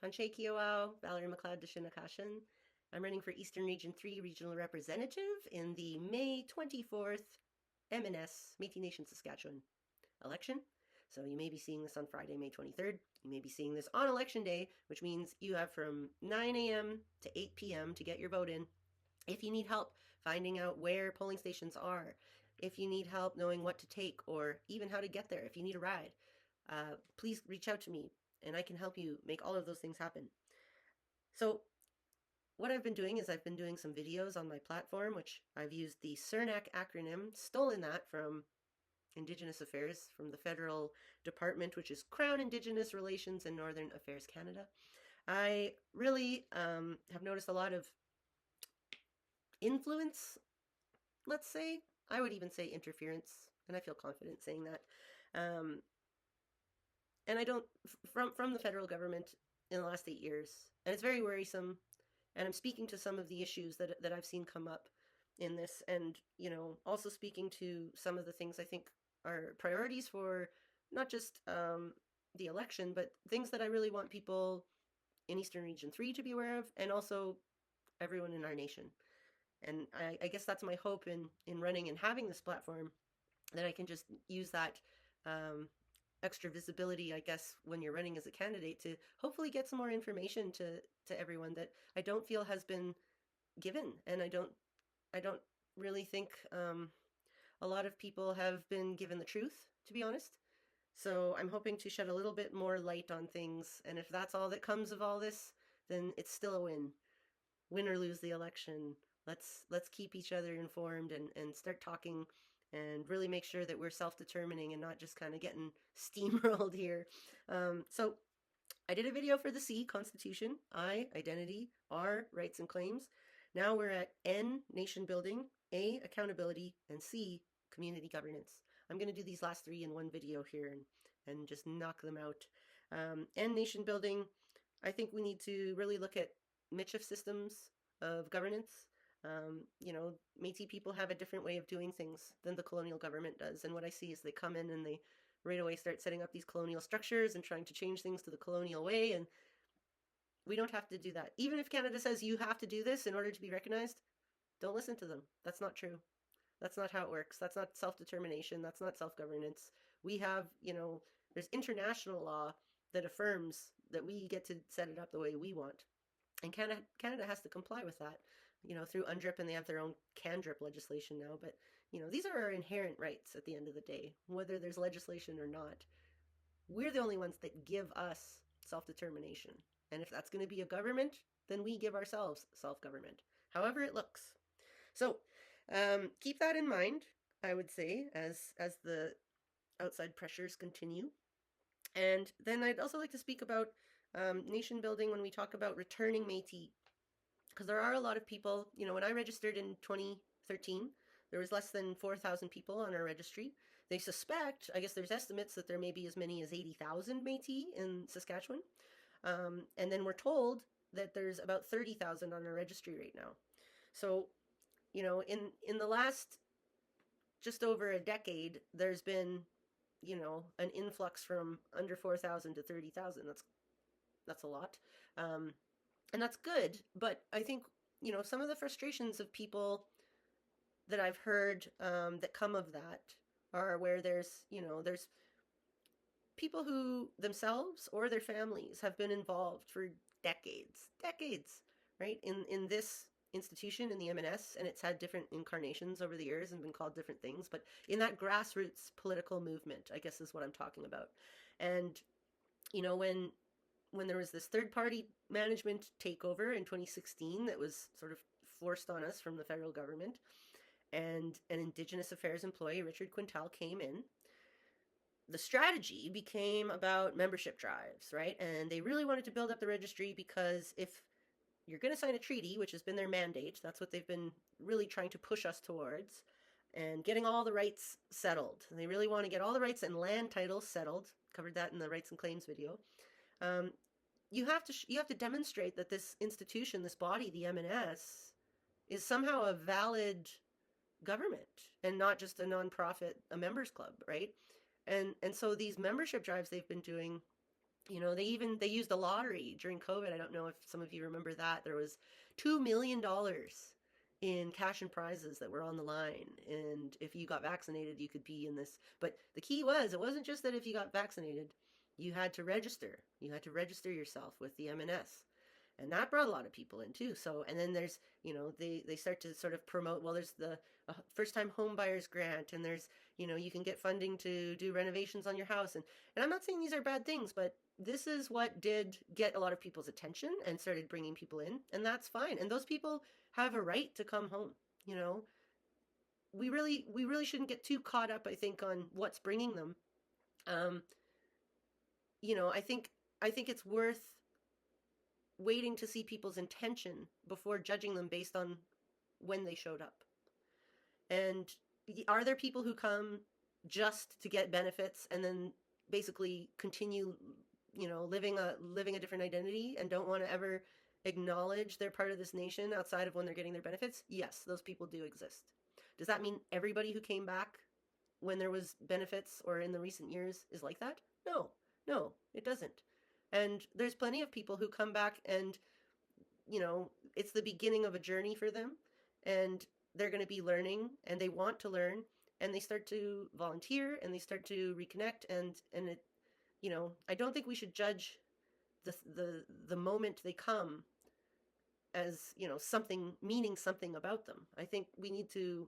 Tanshe Kioao, Valerie McLeod Deshinakashin. I'm running for Eastern Region 3 Regional Representative in the May 24th MNS, Métis Nation Saskatchewan election. So you may be seeing this on Friday, May 23rd. You may be seeing this on election day, which means you have from 9 a.m. to 8 p.m. to get your vote in. If you need help finding out where polling stations are, if you need help knowing what to take or even how to get there, if you need a ride, please reach out to me and I can help you make all of those things happen. So what I've been doing is I've been doing some videos on my platform, which I've used the CIRNAC acronym, stolen that from Indigenous Affairs, from the federal department, which is Crown Indigenous Relations and Northern Affairs Canada. I really have noticed a lot of influence, let's say. I would even say interference, and I feel confident saying that. Um, and I don't, from the federal government in the last 8 years, and it's very worrisome. And I'm speaking to some of the issues that I've seen come up in this, and also speaking to some of the things I think are priorities for not just the election, but things that I really want people in Eastern Region 3 to be aware of, and also everyone in our nation. And I guess that's my hope in running and having this platform, that I can just use that extra visibility, I guess, when you're running as a candidate, to hopefully get some more information to everyone that I don't feel has been given. And I don't really think a lot of people have been given the truth, to be honest. So I'm hoping to shed a little bit more light on things. And if that's all that comes of all this, then it's still a win. Win or lose the election, let's keep each other informed and start talking and really make sure that we're self-determining and not just kind of getting steamrolled here. So I did a video for the C, Constitution, I, Identity, R, Rights and Claims. Now we're at N, Nation Building, A, Accountability, and C, Community Governance. I'm going to do these last three in one video here and just knock them out. N, Nation Building, I think we need to really look at Michif systems of governance. Métis people have a different way of doing things than the colonial government does. And what I see is they come in and they right away start setting up these colonial structures and trying to change things to the colonial way. And we don't have to do that. Even if Canada says you have to do this in order to be recognized, don't listen to them. That's not true. That's not how it works. That's not self-determination. That's not self-governance. We have, there's international law that affirms that we get to set it up the way we want. And Canada has to comply with that, through UNDRIP, and they have their own CANDRIP legislation now. But, these are our inherent rights at the end of the day, whether there's legislation or not. We're the only ones that give us self-determination. And if that's going to be a government, then we give ourselves self-government, however it looks. So keep that in mind, I would say, as the outside pressures continue. And then I'd also like to speak about nation building when we talk about returning Métis, because there are a lot of people. When I registered in 2013, there was less than 4,000 people on our registry. They suspect, I guess there's estimates, that there may be as many as 80,000 Métis in Saskatchewan. And then we're told that there's about 30,000 on our registry right now. So, in the last just over a decade, there's been, an influx from under 4,000 to 30,000. That's a lot. And that's good. But I think, some of the frustrations of people that I've heard that come of that are where there's people who themselves or their families have been involved for decades, right? In this institution, in the MNS, and it's had different incarnations over the years and been called different things, but in that grassroots political movement, I guess is what I'm talking about. And, when there was this third-party management takeover in 2016 that was sort of forced on us from the federal government, and an Indigenous Affairs employee, Richard Quintal, came in, the strategy became about membership drives, right? And they really wanted to build up the registry because if you're going to sign a treaty, which has been their mandate, that's what they've been really trying to push us towards, and getting all the rights settled. And they really want to get all the rights and land titles settled. Covered that in the rights and claims video. You have to demonstrate that this institution, this body, the MNS, is somehow a valid government and not just a nonprofit, a members club, right? And so these membership drives they've been doing They used a lottery during COVID. I don't know if some of you remember that. There was $2 million in cash and prizes that were on the line, and if you got vaccinated, you could be in this. But the key was, it wasn't just that if you got vaccinated, you had to register. You had to register yourself with the MNS, and that brought a lot of people in too. So, and then there's, they start to sort of promote, well, there's the first time home buyers grant, and there's, you can get funding to do renovations on your house. And I'm not saying these are bad things, but this is what did get a lot of people's attention and started bringing people in, and that's fine. And those people have a right to come home. You know, we really shouldn't get too caught up, I think, on what's bringing them. Um, I think it's worth waiting to see people's intention before judging them based on when they showed up. And are there people who come just to get benefits and then basically continue, living a different identity and don't want to ever acknowledge they're part of this nation outside of when they're getting their benefits? Yes, those people do exist. Does that mean everybody who came back when there was benefits or in the recent years is like that? No, it doesn't. And there's plenty of people who come back and, it's the beginning of a journey for them, and they're going to be learning and they want to learn, and they start to volunteer and they start to reconnect, and it, I don't think we should judge the moment they come as, something meaning something about them. I think we need to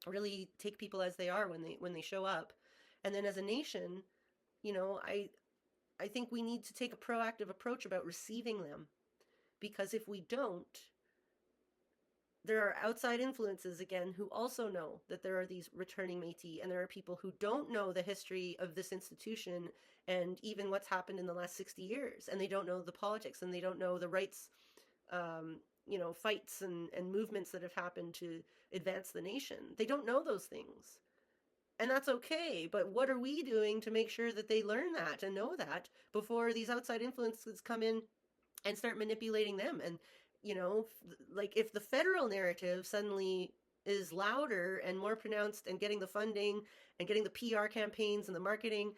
really take people as they are when they show up. And then as a nation, I think we need to take a proactive approach about receiving them, because if we don't, there are outside influences again who also know that there are these returning Métis, and there are people who don't know the history of this institution and even what's happened in the last 60 years, and they don't know the politics, and they don't know the rights, fights and movements that have happened to advance the nation. They don't know those things. And that's okay, but what are we doing to make sure that they learn that and know that before these outside influences come in and start manipulating them? And, like if the federal narrative suddenly is louder and more pronounced and getting the funding and getting the PR campaigns and the marketing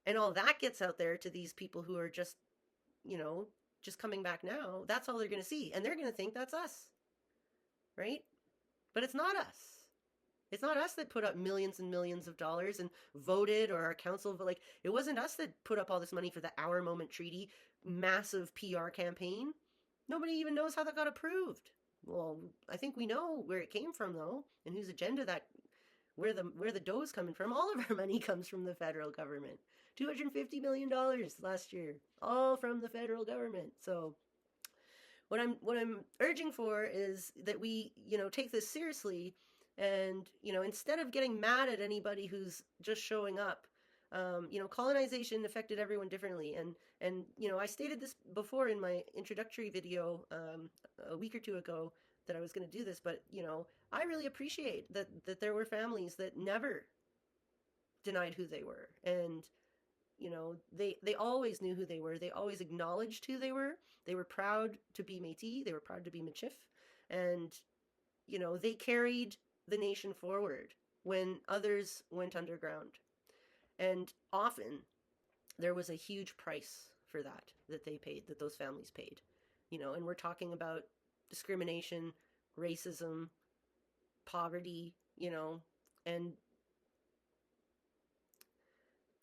and all that gets out there to these people who are just, just coming back now, that's all they're going to see. And they're going to think that's us, right? But it's not us. It's not us that put up millions and millions of dollars and voted, or our council, but it wasn't us that put up all this money for the Our Moment Treaty, massive PR campaign. Nobody even knows how that got approved. Well, I think we know where it came from though, and whose agenda where the dough is coming from. All of our money comes from the federal government. $250 million last year, all from the federal government. So what I'm urging for is that we, take this seriously. And, instead of getting mad at anybody who's just showing up, colonization affected everyone differently. And I stated this before in my introductory video a week or two ago that I was going to do this, but, I really appreciate that there were families that never denied who they were. And, they always knew who they were. They always acknowledged who they were. They were proud to be Métis. They were proud to be Michif. And, they carried the nation forward when others went underground. And often there was a huge price for that they paid, that those families paid. And we're talking about discrimination, racism, poverty, and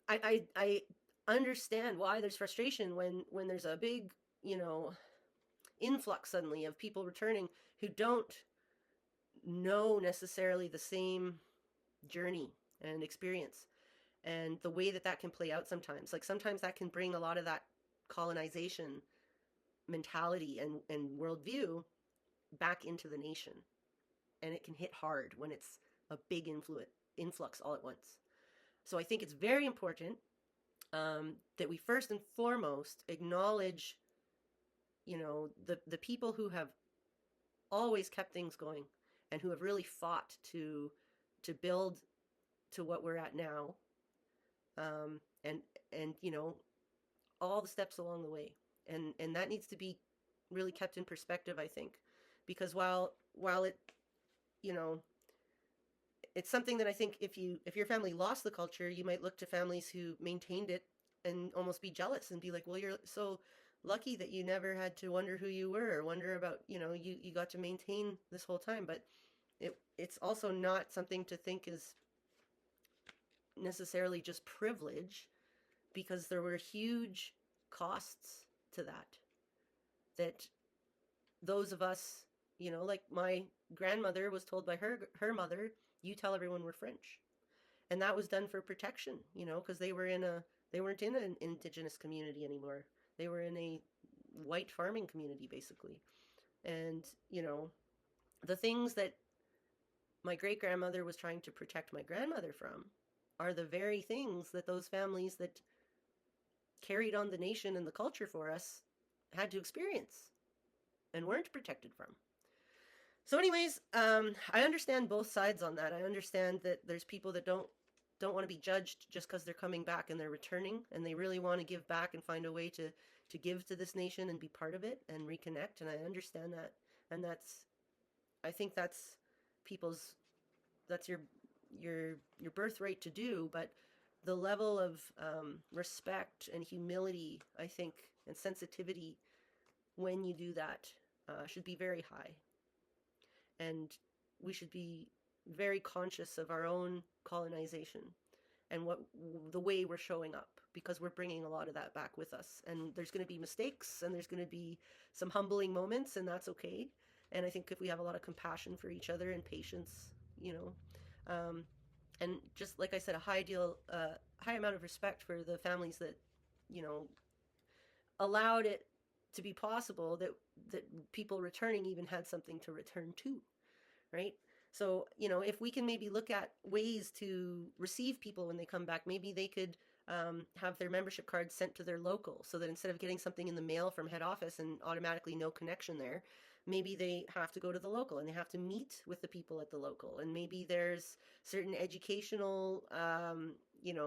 I understand why there's frustration when there's a big, influx suddenly of people returning who don't know necessarily the same journey and experience, and the way that can play out sometimes. Sometimes that can bring a lot of that colonization mentality and worldview back into the nation, and it can hit hard when it's a big influx all at once. So I think it's very important that we first and foremost acknowledge, the people who have always kept things going and who have really fought to build to what we're at now, and all the steps along the way, and that needs to be really kept in perspective, I think, because while it, it's something that I think if your family lost the culture, you might look to families who maintained it and almost be jealous and be like, well, you're so lucky that you never had to wonder who you were or wonder about, you got to maintain this whole time. But it's also not something to think is necessarily just privilege, because there were huge costs to that those of us, like my grandmother was told by her mother, you tell everyone we're French. And that was done for protection, because they weren't in an Indigenous community anymore. They were in a white farming community, basically. And, the things that my great grandmother was trying to protect my grandmother from are the very things that those families that carried on the nation and the culture for us had to experience and weren't protected from. So, anyways, I understand both sides on that. I understand that there's people that don't want to be judged just because they're coming back and they're returning, and they really want to give back and find a way to give to this nation and be part of it and reconnect. And I understand that, and I think people's that's your birthright to do. But the level of respect and humility, I think, and sensitivity when you do that should be very high. And we should be very conscious of our own colonization and the way we're showing up, because we're bringing a lot of that back with us. And there's going to be mistakes, and there's going to be some humbling moments, and that's okay. And I think if we have a lot of compassion for each other and patience, and just like I said, a high amount of respect for the families that, allowed it to be possible that people returning even had something to return to, right? So, if we can maybe look at ways to receive people when they come back, maybe they could have their membership cards sent to their local, so that instead of getting something in the mail from head office and automatically no connection there, maybe they have to go to the local and they have to meet with the people at the local. And maybe there's certain educational,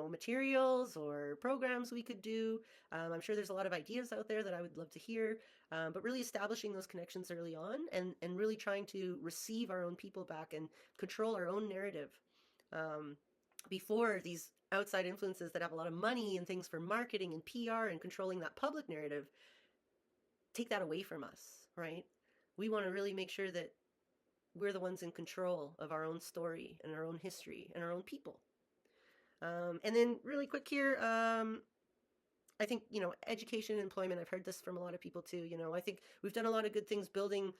materials or programs we could do. I'm sure there's a lot of ideas out there that I would love to hear, but really establishing those connections early on, and really trying to receive our own people back and control our own narrative before these outside influences that have a lot of money and things for marketing and PR and controlling that public narrative take that away from us, right? We want to really make sure that we're the ones in control of our own story and our own history and our own people. And then really quick here, I think, education and employment, I've heard this from a lot of people too. I think we've done a lot of good things building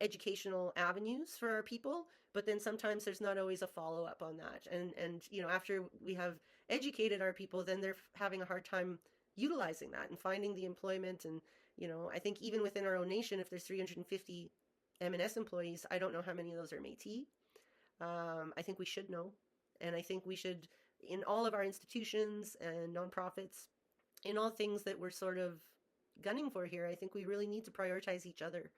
educational avenues for our people, but then sometimes there's not always a follow-up on that. And after we have educated our people, then they're having a hard time utilizing that and finding the employment. And, I think even within our own nation, if there's 350 M&S employees, I don't know how many of those are Métis. I think we should know. And I think we should, in all of our institutions and nonprofits, in all things that we're sort of gunning for here, I think we really need to prioritize each other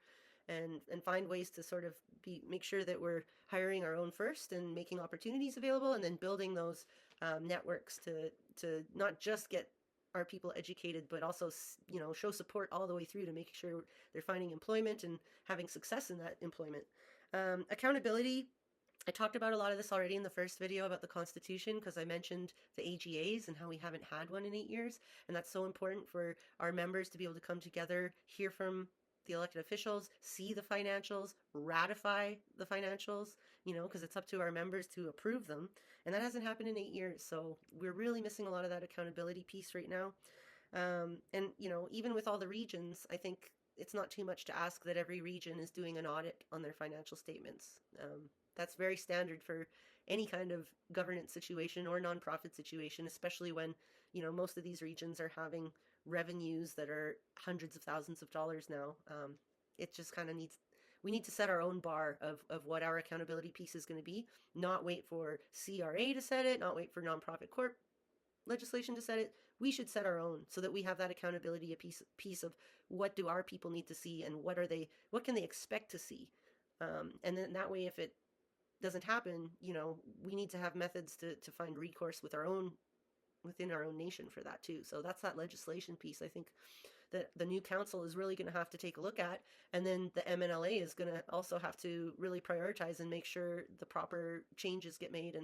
and find ways to sort of make sure that we're hiring our own first and making opportunities available, and then building those networks to not just get our people educated, but also, show support all the way through to make sure they're finding employment and having success in that employment. Accountability. I talked about a lot of this already in the first video about the Constitution, because I mentioned the AGAs and how we haven't had one in 8 years. And that's so important for our members to be able to come together, hear from the elected officials, see the financials, ratify the financials, because it's up to our members to approve them. And that hasn't happened in 8 years. So we're really missing a lot of that accountability piece right now. And, even with all the regions, I think it's not too much to ask that every region is doing an audit on their financial statements. That's very standard for any kind of governance situation or nonprofit situation, especially when, most of these regions are having revenues that are hundreds of thousands of dollars now. It just kind of we need to set our own bar of what our accountability piece is going to be, not wait for CRA to set it, not wait for nonprofit corp legislation to set it. We should set our own, so that we have that accountability, a piece of what do our people need to see, and what can they expect to see. And then that way, if it doesn't happen, we need to have methods to find recourse within our own nation for that too. So that's that legislation piece, I think, that the new council is really going to have to take a look at. And then the MNLA is going to also have to really prioritize and make sure the proper changes get made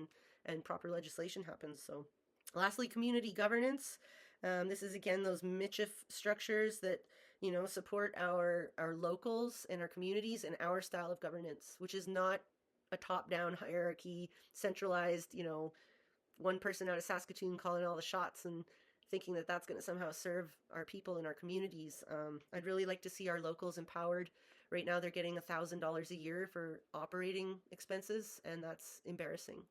and proper legislation happens. So lastly, community governance. This is again those MICHIF structures that support our locals and our communities and our style of governance, which is not a top-down hierarchy, centralized, one person out of Saskatoon calling all the shots and thinking that that's going to somehow serve our people in our communities. I'd really like to see our locals empowered. Right now, they're getting $1,000 a year for operating expenses, and that's embarrassing.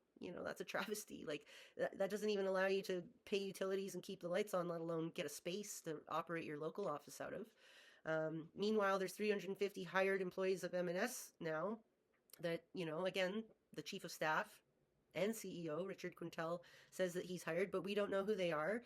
That's a travesty. Like that doesn't even allow you to pay utilities and keep the lights on, let alone get a space to operate your local office out of. Meanwhile, there's 350 hired employees of M&S now that, again, the chief of staff and CEO, Richard Quintel, says that he's hired, but we don't know who they are.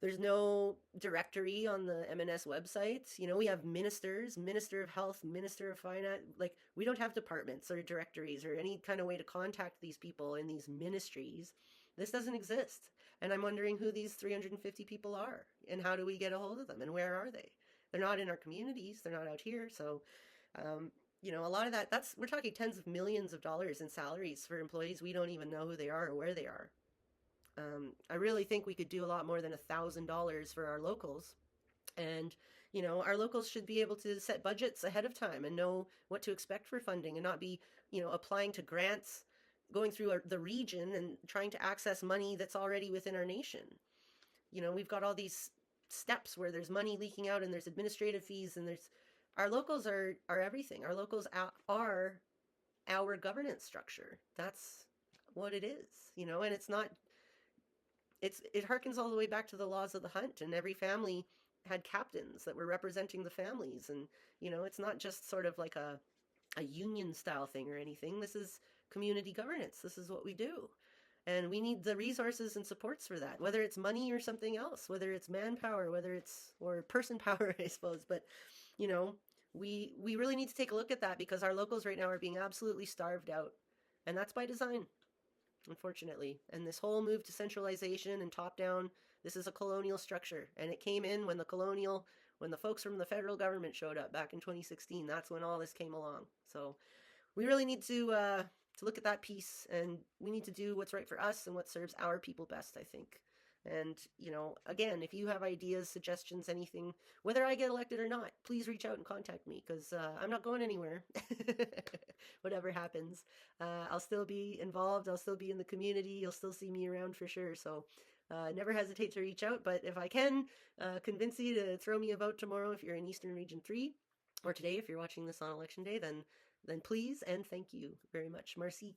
There's no directory on the M&S website. We have ministers, Minister of Health, Minister of Finance. Like, we don't have departments or directories or any kind of way to contact these people in these ministries. This doesn't exist. And I'm wondering who these 350 people are and how do we get a hold of them and where are they? They're not in our communities. They're not out here. So, a lot of we're talking tens of millions of dollars in salaries for employees. We don't even know who they are or where they are. I really think we could do a lot more than $1,000 for our locals. And, our locals should be able to set budgets ahead of time and know what to expect for funding and not be, applying to grants, going through the region and trying to access money that's already within our nation. We've got all these steps where there's money leaking out and there's administrative fees and there's our locals are everything. Our locals are our governance structure. That's what it is, and it's not it harkens all the way back to the laws of the hunt, and every family had captains that were representing the families, and it's not just sort of like a union style thing or anything. This is community governance. This is what we do. And we need the resources and supports for that, whether it's money or something else, whether it's manpower, or person power, I suppose. But, we really need to take a look at that because our locals right now are being absolutely starved out. And that's by design, unfortunately. And this whole move to centralization and top down, this is a colonial structure. And it came in when the folks from the federal government showed up back in 2016. That's when all this came along. So we really need to look at that piece, and we need to do what's right for us and what serves our people best, I think. And, again, if you have ideas, suggestions, anything, whether I get elected or not, please reach out and contact me because I'm not going anywhere. Whatever happens, I'll still be involved. I'll still be in the community. You'll still see me around for sure. So never hesitate to reach out. But if I can convince you to throw me a vote tomorrow if you're in Eastern Region 3, or today if you're watching this on Election Day, then please and thank you very much. Merci.